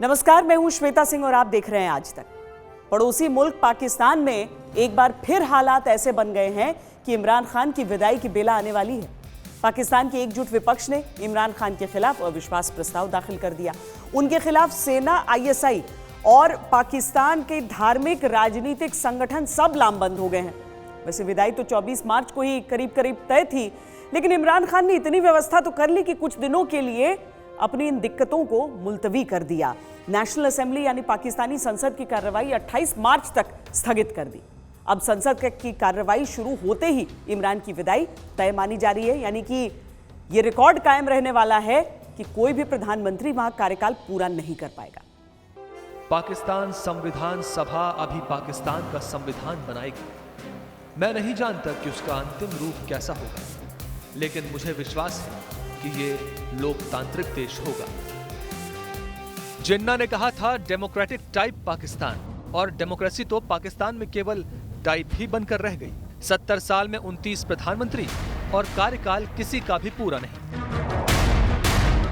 नमस्कार, मैं हूं श्वेता सिंह और आप देख रहे हैं आज तक। पड़ोसी मुल्क पाकिस्तान में एक बार फिर हालात ऐसे बन गए हैं कि इमरान खान की विदाई की बेला आने वाली है। पाकिस्तान के एकजुट विपक्ष ने इमरान खान के खिलाफ अविश्वास प्रस्ताव दाखिल कर दिया। उनके खिलाफ सेना, ISI और पाकिस्तान के धार्मिक राजनीतिक संगठन सब लामबंद हो गए हैं। वैसे विदाई तो 24 मार्च को ही करीब तय थी, लेकिन इमरान खान ने इतनी व्यवस्था तो कर ली कि कुछ दिनों के लिए अपनी इन दिक्कतों को मुलतवी कर दिया। नेशनल असेंबली यानी पाकिस्तानी संसद की कार्रवाई 28 मार्च तक स्थगित कर दी। अब संसद की कार्रवाई शुरू होते ही इमरान की विदाई तय मानी जा रही है, यानी कि ये रिकॉर्ड कायम रहने वाला है कि कोई भी प्रधानमंत्री वहां कार्यकाल पूरा नहीं कर पाएगा। पाकिस्तान संविधान सभा अभी पाकिस्तान का संविधान बनाएगी। मैं नहीं जानता कि उसका अंतिम रूप कैसा होगा, लेकिन मुझे विश्वास है कि ये लोकतांत्रिक देश होगा। जिन्ना ने कहा था डेमोक्रेटिक टाइप पाकिस्तान, और डेमोक्रेसी तो पाकिस्तान में केवल टाइप ही बनकर रह गई। 70 साल में 29 प्रधानमंत्री और कार्यकाल किसी का भी पूरा नहीं।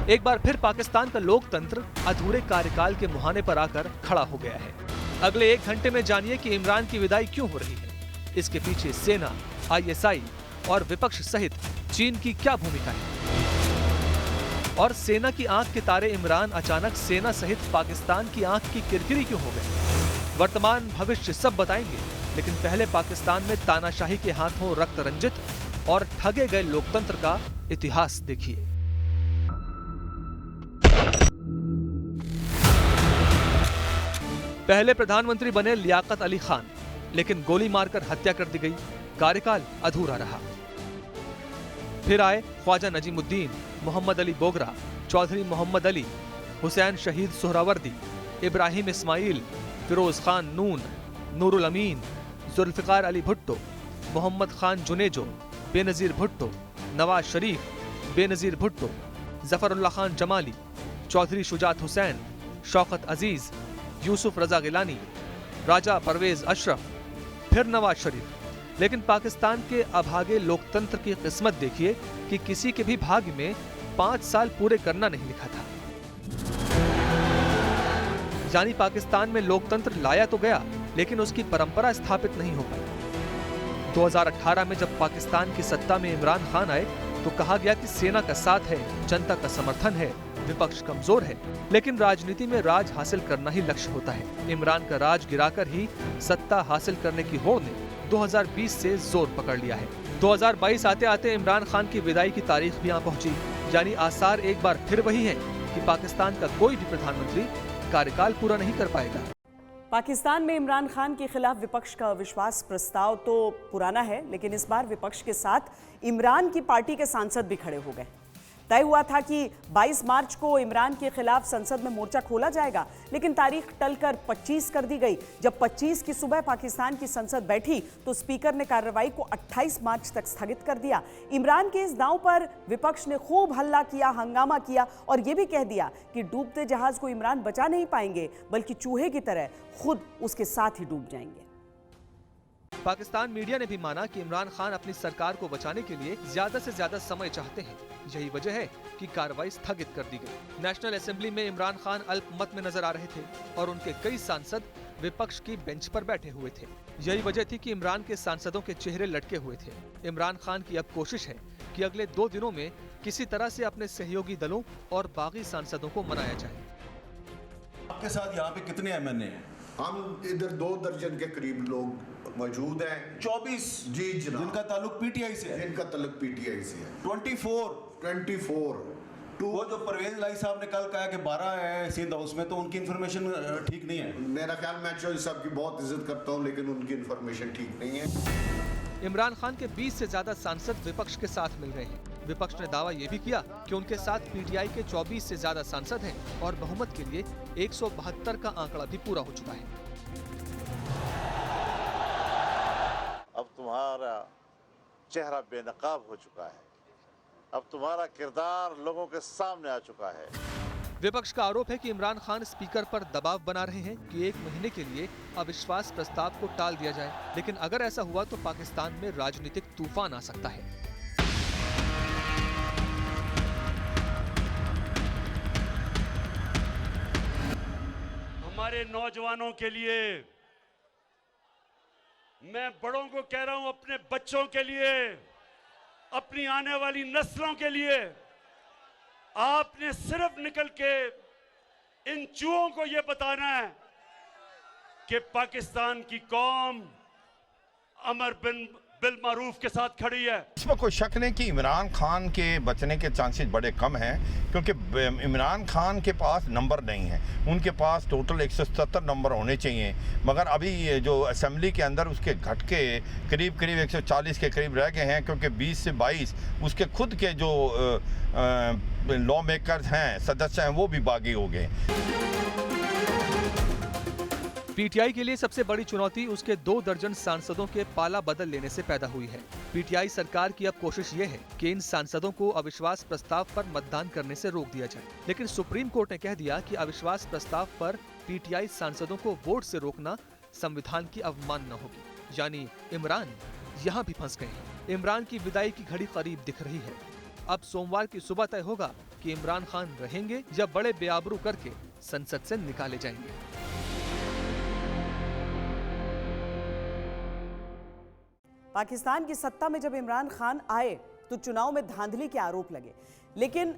एक बार फिर पाकिस्तान का लोकतंत्र अधूरे कार्यकाल के मुहाने पर आकर खड़ा हो गया है। अगले 1 घंटे में जानिए कि इमरान की विदाई क्यों हो रही है, इसके पीछे सेना, ISI और विपक्ष सहित चीन की क्या भूमिका है, और सेना की आंख के तारे इमरान अचानक सेना सहित पाकिस्तान की आंख की किरकिरी क्यों हो गए। वर्तमान भविष्य सब बताएंगे, लेकिन पहले पाकिस्तान में तानाशाही के हाथों रक्त रंजित और ठगे गए लोकतंत्र का इतिहास देखिए। पहले प्रधानमंत्री बने लियाकत अली खान, लेकिन गोली मारकर हत्या कर दी गई, कार्यकाल अधूरा रहा। फिर आए ख्वाजा नजीमुद्दीन, मोहम्मद अली बोगरा, चौधरी मोहम्मद अली, हुसैन शहीद सोहरावर्दी, इब्राहिम इस्माइल, फिरोज खान नून, नूरुल अमीन, जुल्फिकार अली भुट्टो, मोहम्मद खान जुनेजो, बेनजीर भुट्टो, नवाज शरीफ, बेनजीर भुट्टो, जफरुल्लाह खान जमाली, चौधरी शुजात हुसैन, शौकत अजीज, यूसुफ रजा गिलानी, राजा परवेज अशरफ, फिर नवाज शरीफ। लेकिन पाकिस्तान के अभागे लोकतंत्र की किस्मत देखिए कि किसी के भी भाग्य में 5 साल पूरे करना नहीं लिखा था। यानी पाकिस्तान में लोकतंत्र लाया तो गया, लेकिन उसकी परंपरा स्थापित नहीं हो पाई। 2018 में जब पाकिस्तान की सत्ता में इमरान खान आए तो कहा गया कि सेना का साथ है, जनता का समर्थन है, विपक्ष कमजोर है, लेकिन राजनीति में राज हासिल करना ही लक्ष्य होता है। इमरान का राज गिराकर ही सत्ता हासिल करने की होड़ ने 2020 से जोर पकड़ लिया है। 2022 आते आते इमरान खान की विदाई की तारीख भी यहाँ पहुंची, यानी आसार एक बार फिर वही है कि पाकिस्तान का कोई भी प्रधानमंत्री कार्यकाल पूरा नहीं कर पाएगा। पाकिस्तान में इमरान खान के खिलाफ विपक्ष का अविश्वास प्रस्ताव तो पुराना है, लेकिन इस बार विपक्ष के साथ इमरान की पार्टी के सांसद भी खड़े हो गए। तय हुआ था कि 22 मार्च को इमरान के खिलाफ संसद में मोर्चा खोला जाएगा, लेकिन तारीख टलकर 25 कर दी गई। जब 25 की सुबह पाकिस्तान की संसद बैठी तो स्पीकर ने कार्रवाई को 28 मार्च तक स्थगित कर दिया। इमरान के इस दांव पर विपक्ष ने खूब हल्ला किया, हंगामा किया और यह भी कह दिया कि डूबते जहाज को इमरान बचा नहीं पाएंगे, बल्कि चूहे की तरह खुद उसके साथ ही डूब जाएंगे। पाकिस्तान मीडिया ने भी माना कि इमरान खान अपनी सरकार को बचाने के लिए ज्यादा से ज्यादा समय चाहते हैं। यही वजह है कि कार्रवाई स्थगित कर दी गई। नेशनल असेंबली में इमरान खान अल्पमत में नजर आ रहे थे और उनके कई सांसद विपक्ष की बेंच पर बैठे हुए थे। यही वजह थी कि इमरान के सांसदों के चेहरे लटके हुए थे। इमरान खान की अब कोशिश है कि अगले 2 दिनों में किसी तरह से अपने सहयोगी दलों और बागी सांसदों को मनाया जाए। आपके साथ यहाँ पे कितने MNA हैं? हम इधर 2 दर्जन के करीब लोग मौजूद हैं। 24 जी जनाब, जिनका ताल्लुक PTI से है। जिनका ताल्लुक PTI से है। 24 वो जो परवेज लाई साहब ने कल कहा कि 12 है सिंध हाउस में, तो उनकी इन्फॉर्मेशन ठीक नहीं है। मेरा ख्याल, मैं चौधरी साहब की बहुत इज्जत करता हूँ, लेकिन उनकी इन्फॉर्मेशन ठीक नहीं है। इमरान खान के 20 से ज्यादा सांसद विपक्ष के साथ मिल गए हैं। विपक्ष ने दावा यह भी किया कि उनके साथ PTI के 24 से ज्यादा सांसद हैं और बहुमत के लिए 172 का आंकड़ा भी पूरा हो चुका है। अब तुम्हारा चेहरा बेनकाब हो चुका है, अब तुम्हारा किरदार लोगों के सामने आ चुका है। विपक्ष का आरोप है कि इमरान खान स्पीकर पर दबाव बना रहे हैं कि 1 महीने के लिए अविश्वास प्रस्ताव को टाल दिया जाए, लेकिन अगर ऐसा हुआ तो पाकिस्तान में राजनीतिक तूफान आ सकता है। हमारे नौजवानों के लिए, मैं बड़ों को कह रहा हूं, अपने बच्चों के लिए, अपनी आने वाली नस्लों के लिए, आपने सिर्फ निकल के इन चूहों को यह बताना है कि पाकिस्तान की कौम अमर बिल मारूफ के साथ खड़ी है। इसमें कोई शक नहीं कि इमरान खान के बचने के चांसेस बड़े कम हैं, क्योंकि इमरान खान के पास नंबर नहीं है। उनके पास टोटल 177 नंबर होने चाहिए, मगर अभी ये जो असेंबली के अंदर उसके घटके करीब 140 के करीब रह गए हैं, क्योंकि 20 से 22 उसके खुद के जो लॉ मेकर्स हैं, सदस्य हैं, वो भी बागी हो गए। पीटीआई के लिए सबसे बड़ी चुनौती उसके 2 दर्जन सांसदों के पाला बदल लेने से पैदा हुई है। पीटीआई सरकार की अब कोशिश ये है कि इन सांसदों को अविश्वास प्रस्ताव पर मतदान करने से रोक दिया जाए, लेकिन सुप्रीम कोर्ट ने कह दिया कि अविश्वास प्रस्ताव पर पीटीआई सांसदों को वोट से रोकना संविधान की अवमानना होगी। यानी इमरान यहाँ भी फंस गए हैं। इमरान की विदाई की घड़ी करीब दिख रही है। अब सोमवार की सुबह तय होगा कि इमरान खान रहेंगे या बड़े बेआबरू करके संसद से निकाले जाएंगे। पाकिस्तान की सत्ता में जब इमरान खान आए तो चुनाव में धांधली के आरोप लगे, लेकिन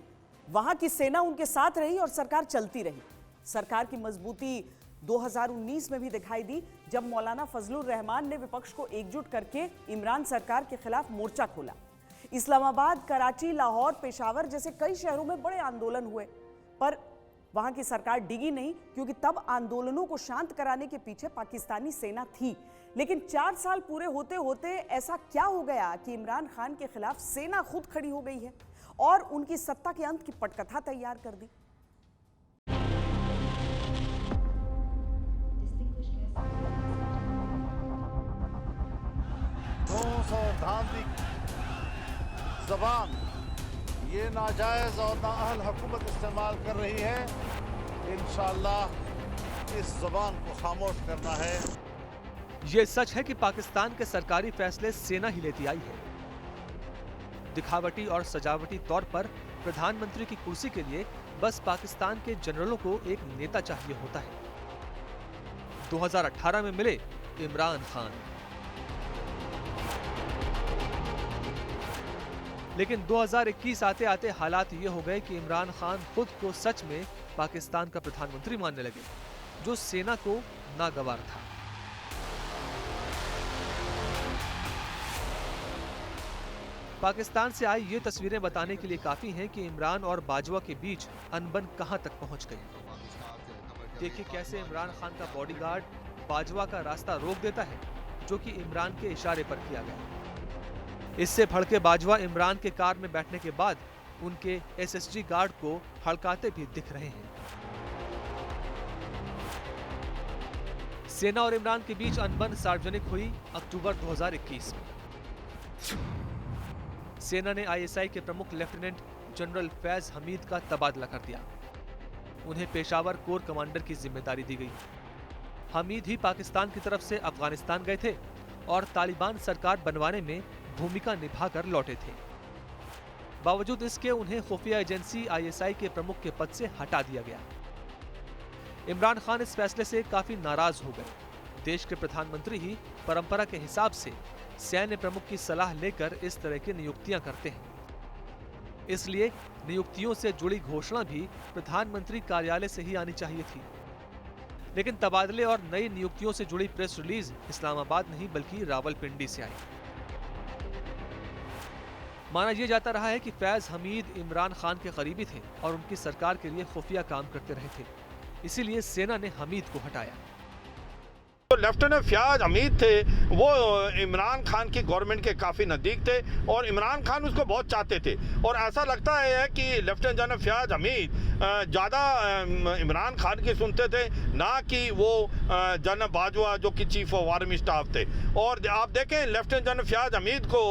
वहां की सेना उनके साथ रही और सरकार चलती रही। सरकार की मजबूती 2019 में भी दिखाई दी, जब मौलाना फजलुर रहमान ने विपक्ष को एकजुट करके इमरान सरकार के खिलाफ मोर्चा खोला। इस्लामाबाद, कराची, लाहौर, पेशावर जैसे कई शहरों में बड़े आंदोलन हुए, पर वहां की सरकार डिगी नहीं, क्योंकि तब आंदोलनों को शांत कराने के पीछे पाकिस्तानी सेना थी। लेकिन 4 साल पूरे होते होते ऐसा क्या हो गया कि इमरान खान के खिलाफ सेना खुद खड़ी हो गई है और उनकी सत्ता के अंत की पटकथा तैयार कर दी। धांधली ज़बान ये नाजायज और नाअहल हुकूमत इस्तेमाल कर रही है। इंशाअल्लाह इस ज़बान को खामोश करना है। ये सच है कि पाकिस्तान के सरकारी फैसले सेना ही लेती आई है। दिखावटी और सजावटी तौर पर प्रधानमंत्री की कुर्सी के लिए बस पाकिस्तान के जनरलों को एक नेता चाहिए होता है। 2018 में मिले इमरान खान, लेकिन 2021 आते आते हालात ये हो गए कि इमरान खान खुद को सच में पाकिस्तान का प्रधानमंत्री मानने लगे, जो सेना को नागवार था। पाकिस्तान से आई ये तस्वीरें बताने के लिए काफी हैं कि इमरान और बाजवा के बीच अनबन कहां तक पहुंच गई। देखिए कैसे इमरान खान का बॉडीगार्ड बाजवा का रास्ता रोक देता है, जो कि इमरान के इशारे पर किया गया। इससे भड़के बाजवा इमरान के कार में बैठने के बाद उनके एसएसजी गार्ड को हड़काते भी दिख रहे हैं। सेना और इमरान के बीच अनबन सार्वजनिक हुई अक्टूबर 2021 में। सेना ने आईएसआई के प्रमुख लेफ्टिनेंट जनरल फैज हमीद का तबादला कर दिया। उन्हें पेशावर कोर कमांडर की जिम्मेदारी दी गई। हमीद ही पाकिस्तान की तरफ से अफगानिस्तान गए थे और तालिबान सरकार बनवाने में भूमिका निभाकर लौटे थे। बावजूद इसके उन्हें खुफिया एजेंसी आईएसआई के प्रमुख के पद से हटा दिया गया। इमरान खान इस फैसले से काफी नाराज हो गए। देश के प्रधानमंत्री ही परंपरा के हिसाब से सैन्य प्रमुख की सलाह लेकर इस तरह की नियुक्तियां करते हैं। इसलिए नियुक्तियों से जुड़ी घोषणा भी प्रधानमंत्री कार्यालय से ही आनी चाहिए थी। लेकिन तबादले और नई नियुक्तियों से जुड़ी प्रेस रिलीज इस्लामाबाद नहीं बल्कि रावलपिंडी से आई। माना यह जाता रहा है कि फैज हमीद इमरान खान के करीबी थे और उनकी सरकार के लिए खुफिया काम करते रहे थे, इसीलिए सेना ने हमीद को हटाया। तो लेफ्टिनेंट फयाज हमीद थे, वो इमरान खान की गवर्नमेंट के काफ़ी नज़दीक थे और इमरान खान उसको बहुत चाहते थे। और ऐसा लगता है कि लेफ्टिनेंट जनरल फयाज हमीद ज़्यादा इमरान खान की सुनते थे, ना कि वो जनरल बाजवा जो कि चीफ ऑफ आर्मी स्टाफ थे। और आप देखें लेफ्टिनेंट जनरल फयाज हमीद को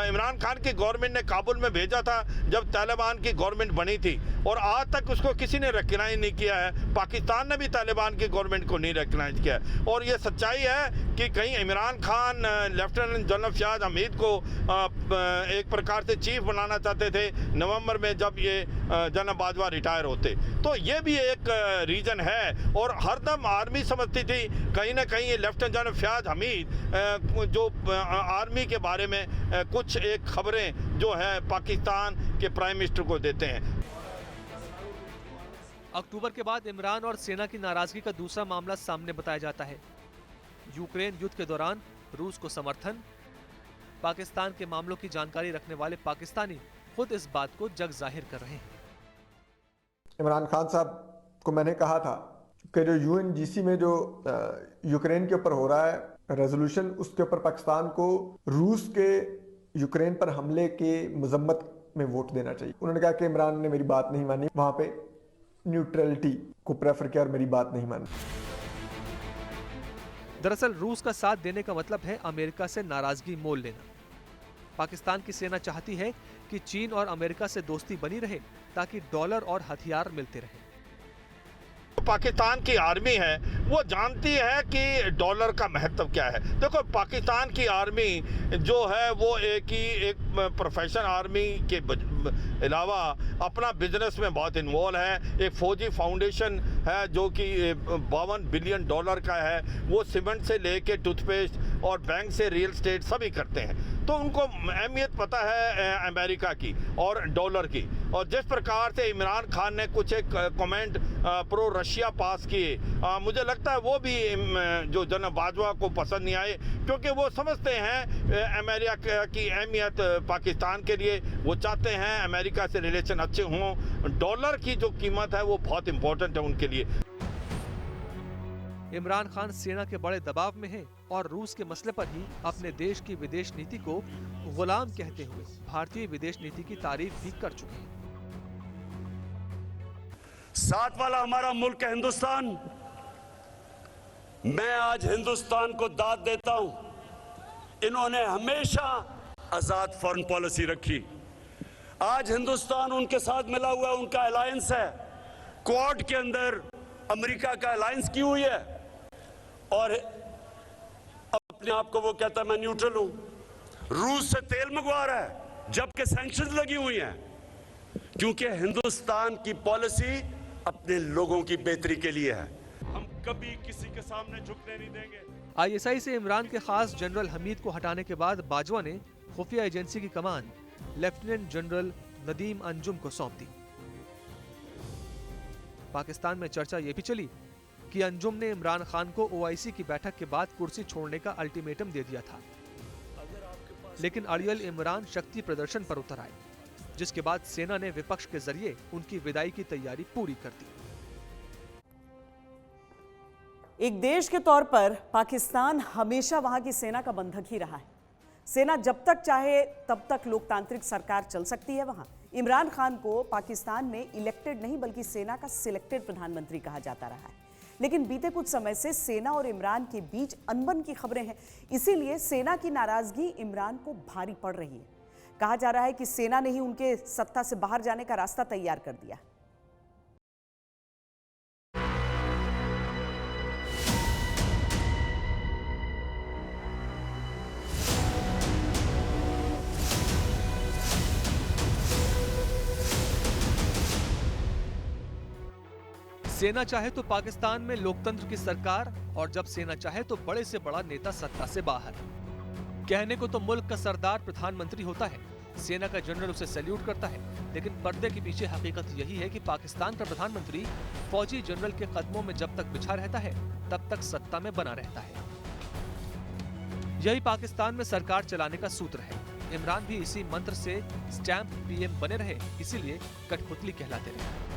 इमरान खान की गवर्नमेंट ने काबुल में भेजा था जब तालिबान की गवर्नमेंट बनी थी, और आज तक उसको किसी ने रिकग्नाइज नहीं किया है। पाकिस्तान ने भी तालिबान की गवर्नमेंट को नहीं रिकग्नाइज किया है। और ये सच्चाई है कि कहीं इमरान खान लेफ्टिनेंट जनरल फयाज हमीद को एक प्रकार से चीफ बनाना चाहते थे नवंबर में जब ये जनरल बाजवा रिटायर होते। तो ये भी एक रीज़न है। और हरदम आर्मी समझती थी कहीं ना कहीं ये लेफ्टिनेंट जनरल फयाज हमीद जो आर्मी के बारे में कुछ एक खबरें जो है पाकिस्तान के प्राइम मिनिस्टर को देते हैं। अक्टूबर के बाद इमरान और सेना की नाराजगी का दूसरा मामला सामने बताया जाता है। यूक्रेन युद्ध के दौरान रूस को समर्थन। पाकिस्तान के मामलों की जानकारी रखने वाले पाकिस्तानी खुद इस बात को जग जाहिर कर रहे हैं। इमरान खान साहब को मैंने कहा था कि जो UNGC में जो यूक्रेन के ऊपर हो रहा है रेजोल्यूशन, उसके ऊपर पाकिस्तान को रूस के यूक्रेन पर हमले के मजम्मत में वोट देना चाहिए। उन्होंने कहा कि इमरान ने मेरी बात नहीं मानी, वहां पे न्यूट्रलिटी को प्रेफर किया और मेरी बात नहीं मानी। दरअसल रूस का साथ देने का मतलब है अमेरिका से नाराजगी मोल लेना। पाकिस्तान की सेना चाहती है कि चीन और अमेरिका से दोस्ती बनी रहे ताकि डॉलर और हथियार मिलते रहे। पाकिस्तान की आर्मी है वो जानती है कि डॉलर का महत्व क्या है। देखो पाकिस्तान की आर्मी जो है वो एक प्रोफेशनल आर्मी के अलावा अपना बिजनेस में बहुत इन्वॉल्व है। एक फौजी फाउंडेशन है जो कि $52 बिलियन का है। वो सीमेंट से लेके टूथपेस्ट और बैंक से रियल एस्टेट सभी करते हैं। तो उनको अहमियत पता है अमेरिका की और डॉलर की। और जिस प्रकार से इमरान खान ने कुछ एक कमेंट प्रो रशिया पास किए, मुझे लगता है वो भी जो जनरल बाजवा को पसंद नहीं आए, क्योंकि वो समझते हैं अमेरिका की अहमियत पाकिस्तान के लिए। वो चाहते हैं अमेरिका से रिलेशन अच्छे हों। डॉलर की जो कीमत है वो बहुत इंपॉर्टेंट है उनके लिए। इमरान खान सेना के बड़े दबाव में है और रूस के मसले पर ही अपने देश की विदेश नीति को गुलाम कहते हुए भारतीय विदेश नीति की तारीफ भी कर चुके हैं। साथ वाला हमारा मुल्क है हिंदुस्तान। मैं आज हिंदुस्तान को दाद देता हूं। इन्होंने हमेशा आजाद फॉरेन पॉलिसी रखी। आज हिंदुस्तान उनके साथ मिला हुआ है, उनका अलायंस है। क्वाड के अंदर अमेरिका का अलायंस की हुई है और अपने आप को वो कहता है मैं न्यूट्रल हूं। रूस से तेल मंगवा रहा है जबकि सैंक्शंस लगी हुई हैं, क्योंकि हिंदुस्तान की पॉलिसी अपने लोगों की बेहतरी के लिए है। हम कभी किसी के सामने झुकने नहीं देंगे। ISI से इमरान के खास जनरल हमीद को हटाने के बाद बाजवा ने खुफिया एजेंसी की कमान लेफ्टिनेंट जनरल नदीम अंजुम को सौंप दी। पाकिस्तान में चर्चा ये भी चली कि अंजुम ने इमरान खान को OIC की बैठक के बाद कुर्सी छोड़ने का अल्टीमेटम दे दिया था, लेकिन अड़ियल इमरान शक्ति प्रदर्शन पर उतर आए, जिसके बाद सेना ने विपक्ष के जरिए उनकी विदाई की तैयारी पूरी कर दी। एक देश के तौर पर पाकिस्तान हमेशा वहां की सेना का बंधक ही रहा है। सेना जब तक चाहे तब तक लोकतांत्रिक सरकार चल सकती है वहां। इमरान खान को पाकिस्तान में इलेक्टेड नहीं बल्कि सेना का सिलेक्टेड प्रधानमंत्री कहा जाता रहा है। लेकिन बीते कुछ समय से सेना और इमरान के बीच अनबन की खबरें हैं। इसीलिए सेना की नाराजगी इमरान को भारी पड़ रही है। कहा जा रहा है कि सेना ने ही उनके सत्ता से बाहर जाने का रास्ता तैयार कर दिया। सेना चाहे तो पाकिस्तान में लोकतंत्र की सरकार, और जब सेना चाहे तो बड़े से बड़ा नेता सत्ता से बाहर। कहने को तो मुल्क का सरदार प्रधानमंत्री होता है, सेना का जनरल उसे सैल्यूट करता है, लेकिन पर्दे के पीछे हकीकत यही है कि पाकिस्तान का प्रधानमंत्री फौजी जनरल के कदमों में जब तक बिछा रहता है तब तक सत्ता में बना रहता है। यही पाकिस्तान में सरकार चलाने का सूत्र है। इमरान भी इसी मंत्र से स्टैंप PM बने रहे, इसीलिए कठपुतली कहलाते रहे।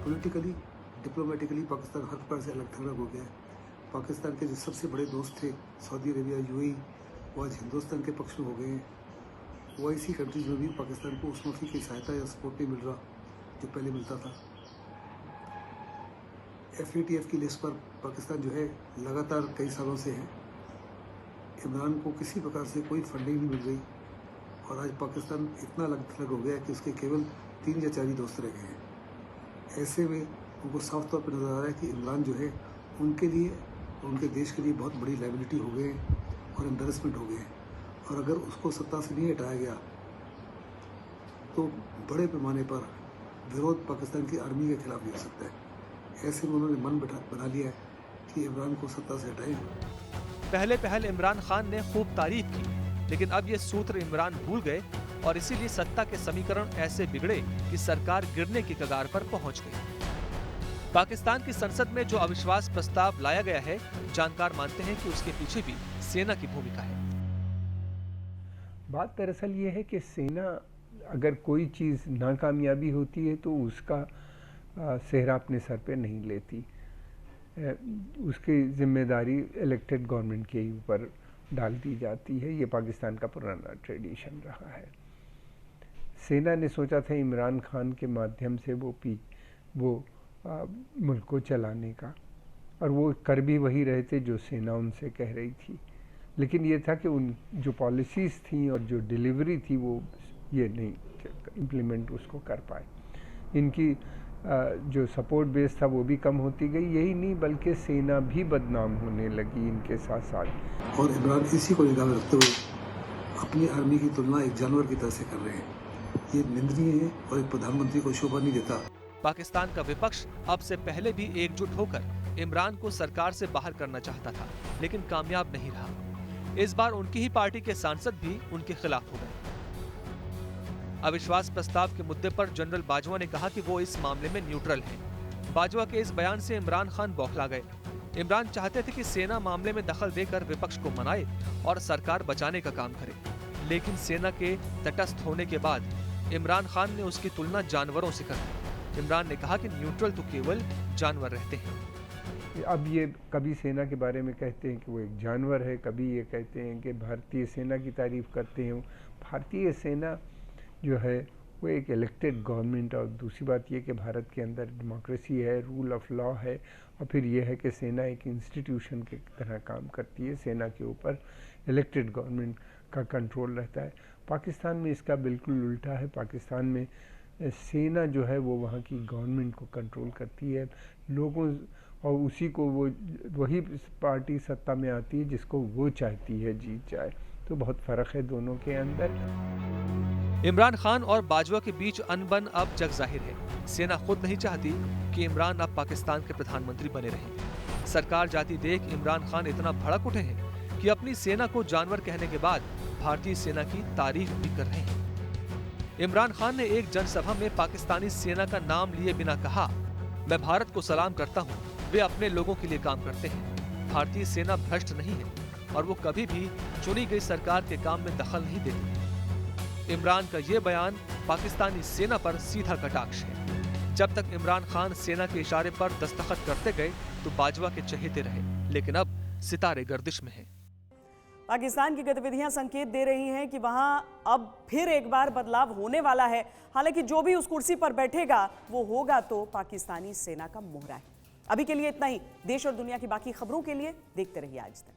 पॉलिटिकली डिप्लोमेटिकली पाकिस्तान हर प्रकार से अलग थलग हो गया है। पाकिस्तान के जो सबसे बड़े दोस्त थे सऊदी अरेबिया, UAE, वो आज हिंदुस्तान के पक्ष में हो गए हैं। OIC कंट्रीज में भी पाकिस्तान को उस मुल्क की सहायता या सपोर्ट नहीं मिल रहा जो पहले मिलता था। FATF की लिस्ट पर पाकिस्तान जो है लगातार कई सालों से है। इमरान को किसी प्रकार से कोई फंडिंग नहीं मिल रही और आज पाकिस्तान इतना अलग थलग हो गया है कि उसके केवल 3 या 4 ही दोस्त रह गए हैं। ऐसे में उनको साफ तौर पर नज़र आ रहा है कि इमरान जो है उनके लिए तो उनके देश के लिए बहुत बड़ी लाइबिलिटी हो गए और एम्बेरसमेंट हो गए। और अगर उसको सत्ता से नहीं हटाया गया तो बड़े पैमाने पर विरोध पाकिस्तान की आर्मी के खिलाफ भी हो सकता है। ऐसे में उन्होंने मन बना लिया है कि इमरान को सत्ता से हटाएं। पहले इमरान खान ने खूब तारीफ की, लेकिन अब ये सूत्र इमरान भूल गए और इसीलिए सत्ता के समीकरण ऐसे बिगड़े कि सरकार गिरने की कगार पर पहुंच गई। पाकिस्तान की संसद में जो अविश्वास प्रस्ताव लाया गया है, जानकार मानते हैं कि उसके पीछे भी सेना की भूमिका है। बात दरअसल ये है कि सेना अगर कोई चीज़ नाकामयाबी होती है तो उसका सेहरा अपने सर पे नहीं लेती, उसकी जिम्मेदारी इलेक्टेड गवर्नमेंट के ऊपर डाल दी जाती है। ये पाकिस्तान का पुराना ट्रेडिशन रहा है। सेना ने सोचा था इमरान खान के माध्यम से वो मुल्क को चलाने का, और वो कर भी वही रहे थे जो सेना उनसे कह रही थी, लेकिन ये था कि उन जो पॉलिसीज़ थी और जो डिलीवरी थी वो ये नहीं इम्प्लीमेंट उसको कर पाए। इनकी जो सपोर्ट बेस था वो भी कम होती गई। यही नहीं बल्कि सेना भी बदनाम होने लगी इनके साथ साथ। और इमरान इसी को निगाह में रखते हुए अपनी आर्मी की तुलना एक जानवर की तरह से कर रहे हैं। ये निंदनीय है और एक प्रधानमंत्री को शोभा नहीं देता। पाकिस्तान का विपक्ष अब से पहले भी एकजुट होकर इमरान को सरकार से बाहर करना चाहता था, लेकिन कामयाब नहीं रहा। इस बार उनकी ही पार्टी के सांसद भी उनके खिलाफ हो गए। अविश्वास प्रस्ताव के मुद्दे पर जनरल बाजवा ने कहा कि वो इस मामले में न्यूट्रल हैं। बाजवा के इस बयान से इमरान खान बौखला गए। इमरान चाहते थे कि सेना मामले में दखल देकर विपक्ष को मनाए और सरकार बचाने का काम करे, लेकिन सेना के तटस्थ होने के बाद इमरान खान ने उसकी तुलना जानवरों से कर दी। इमरान ने कहा कि न्यूट्रल तो केवल जानवर रहते हैं। अब ये कभी सेना के बारे में कहते हैं कि वो एक जानवर है, कभी ये कहते हैं कि भारतीय सेना की तारीफ करते हैं। भारतीय सेना जो है वो एक इलेक्टेड गवर्नमेंट, और दूसरी बात ये कि भारत के अंदर डेमोक्रेसी है, रूल ऑफ लॉ है, और फिर ये है कि सेना एक इंस्टीट्यूशन की तरह काम करती है। सेना के ऊपर इलेक्टेड गवर्नमेंट का कंट्रोल रहता है। पाकिस्तान में इसका बिल्कुल उल्टा है। पाकिस्तान में सेना जो है वो वहाँ की गवर्नमेंट को कंट्रोल करती है, लोगों, और उसी को वही पार्टी सत्ता में आती है जिसको वो चाहती है जीत जाए। तो बहुत फ़र्क है दोनों के अंदर। इमरान खान और बाजवा के बीच अनबन अब जग जाहिर है। सेना खुद नहीं चाहती कि इमरान अब पाकिस्तान के प्रधानमंत्री बने रहें। सरकार जाती देख इमरान खान इतना भड़क उठे हैं कि अपनी सेना को जानवर कहने के बाद भारतीय सेना की तारीफ भी कर रहे हैं। इमरान खान ने एक जनसभा में पाकिस्तानी सेना का नाम लिए बिना कहा, मैं भारत को सलाम करता हूँ, वे अपने लोगों के लिए काम करते हैं। भारतीय सेना भ्रष्ट नहीं है और वो कभी भी चुनी गई सरकार के काम में दखल नहीं देती। इमरान का ये बयान पाकिस्तानी सेना पर सीधा कटाक्ष है। जब तक इमरान खान सेना के इशारे पर दस्तखत करते गए तो बाजवा के चहेते रहे, लेकिन अब सितारे गर्दिश में हैं। पाकिस्तान की गतिविधियां संकेत दे रही हैं कि वहां अब फिर एक बार बदलाव होने वाला है। हालांकि जो भी उस कुर्सी पर बैठेगा वो होगा तो पाकिस्तानी सेना का मोहरा है। अभी के लिए इतना ही। देश और दुनिया की बाकी खबरों के लिए देखते रहिए आज तक।